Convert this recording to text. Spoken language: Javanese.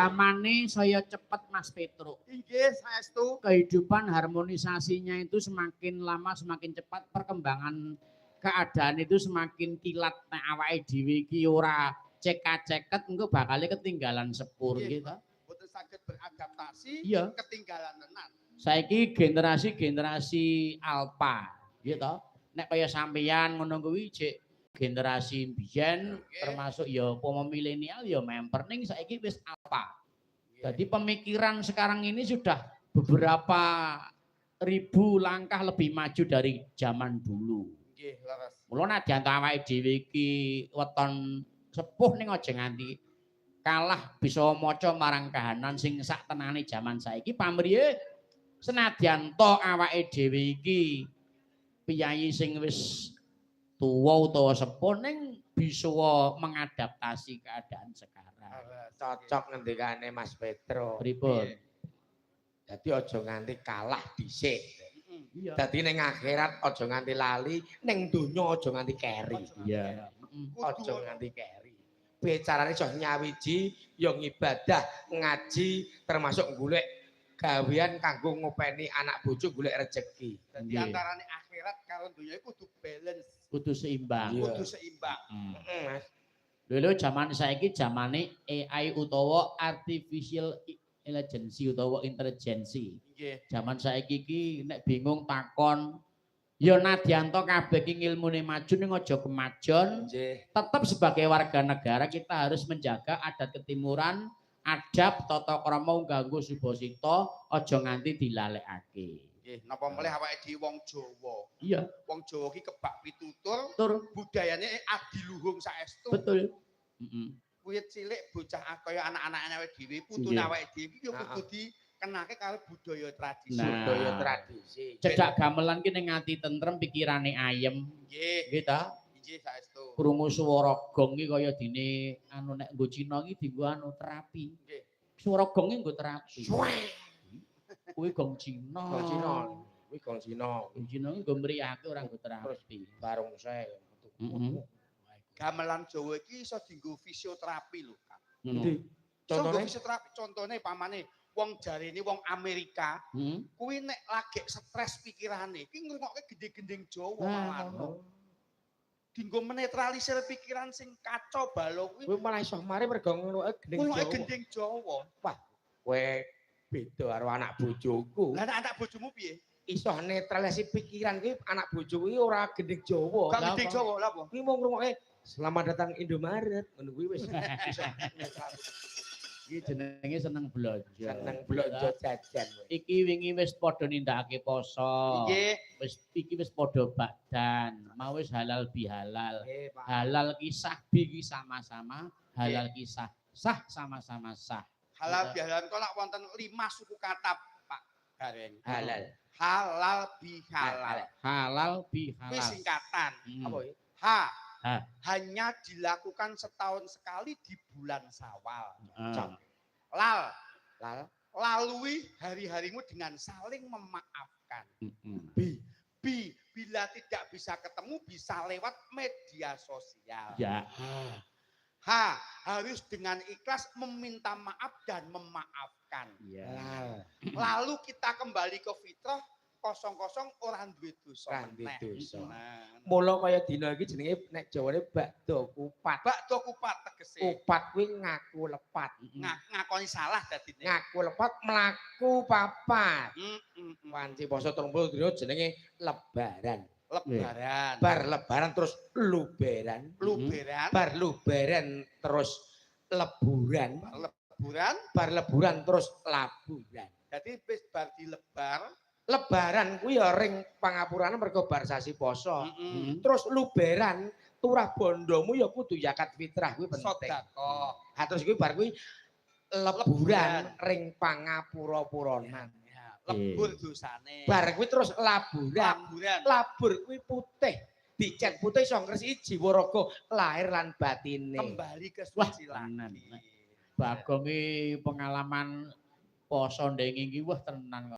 zamane saya cepet Mas Petruk. Inggih, saestu. Kehidupan harmonisasinya itu semakin lama semakin cepat, perkembangan keadaan itu semakin kilat. Nek awake dhewe iki ora ceket engko bakal ketinggalan sepur gitu. Boten saged beradaptasi, iya. Ketinggalan tenan. Saiki generasi alpha, gitu. Nek kaya sampeyan ngono kuwi jek generasi mbiyen termasuk ya umpama milenial ya member ning saiki wis alpha. Jadi pemikiran sekarang ini sudah beberapa ribu langkah lebih maju dari zaman dulu. Nggih, leres. Mula nadyan awake dhewe iki weton sepuh ning aja nganti kalah bisa maca marang kahanan sing sak tenane jaman saiki pamriye senadyan to awake dhewe iki piyayi sing wis tuwa utawa sepuh ning bisa mengadaptasi keadaan sekarang. Cocok ngendikane Mas Petro. Pripun? Dadi aja nganti kalah dhisik. Iya. Dadi ning akhirat aja nganti lali, ning donya aja nganti keri. Iya. Aja nganti keri. Bicarane iso nyawiji, ya ngibadah, ngaji, termasuk golek gawean kanggo ngopeni anak bojo golek rejeki. Dadi antarane akhirat karo donya iku kudu balance. Kudu seimbang. Kudu seimbang. Mas. Lho zaman saiki zamane AI utawa artificial intelligence utawa intelijensi. Nggih. Zaman saiki iki nek bingung takon ya nadyanto kabeh iki ngilmune maju ning aja kemajon. Tetap sebagai warga negara kita harus menjaga adat ketimuran, adab, tata krama ngganggo subasita aja nganti dilalekake. Nggih, napa melih awake dhewe wong Jawa. Iya. Wong Jawa iki kebak pitutur, budayane adiluhung saestu. Betul. Wiwit cilik bocah kaya anak-anakane awake dhewe, putune awake dhewe iki ya kudu dikenake karo budaya tradisi. Budaya tradisi. Cedak gamelan ki ning ati tentrem, pikirane ayem. Nggih. Nggih ta? Nggih saestu. Krungu swara gong iki kaya dene anu nek nggo Cina iki dienggo anu terapi. Nggih. Swara gong iki nggo terapi. Kuwi gong Cina. Gong Cina. Kuwi gong Cina. Gong Cina iki nggo mriyake ora nggo terapi. Barongsai. Gamelan Jawa iki iso dienggo fisioterapi lho, Kak. Endi? Contohnya fisioterapi, contohnya pamane wong jarene wong Amerika, kuwi nek lagi stres pikirane, iki ngrungokke gending-gending Jawa malah. Dinggo menetralisir pikiran sing kacau balau kuwi. Kuwi malah iso mari mergo ngrungokke gending Jawa. Gending Jawa. Wah, kowe beda karo anak bojoku. Lah anak bojomu piye? Iso netralisasi pikiran kuwi anak bojoku iki ora gending Jawa. Gak gending Jawa lha apa? Kuwi mau ngrungokke selamat datang Indomaret. Ngono kuwi wis iso netralisasi. Iki jenenge seneng blonjo. Seneng blonjo jajan. Iki wingi wis padha nindakake poso. Nggih. Wis iki wis padha bakdan. Mau wis halal bihalal. Halal ki sah bi ki sama-sama, halal ki sah sama-sama sah. Halal bihalal kok wonten 5 suku kata, Pak Gareng. Halal. Halal bihalal. Halal bihalal. Kuwi singkatan. Apa iki? Hanya dilakukan setahun sekali di bulan Syawal. Lal. Lalui hari-harimu dengan saling memaafkan. Bila tidak bisa ketemu bisa lewat media sosial. Ya. Harus dengan ikhlas meminta maaf dan memaafkan. Ya. Lalu kita kembali ke fitrah. Kosong-kosong orang duwe dosa. Mula kaya dina iki jenenge nek Jawane bakdo kupat. Bakdo kupat tegese. Kupat kuwi ngaku lepat. Ngakoni salah dadine. Ngaku lepat mlaku papat. Wanci poso 30 dina jenenge lebaran. Lebaran. Bar lebaran terus luberan. Bar luberan terus leburan. Bar leburan terus laburan. Jadi wis bar dilebar Lebaran kuwi ya ring pangapurane mergo bar sasi poso. Terus luberan turah bondomu ya kudu zakat fitrah kuwi penting. Sedekah. Terus kuwi bar kuwi leburan ring pangapura-puranan. Lebur dosane. Bar kuwi terus laburan. Labur kuwi putih. Dicet putih iso ngresiki jiwa raga lahir lan batine. Kembali ke suci lagi. Bagong pengalaman poso ndenge iki wah tenan kok.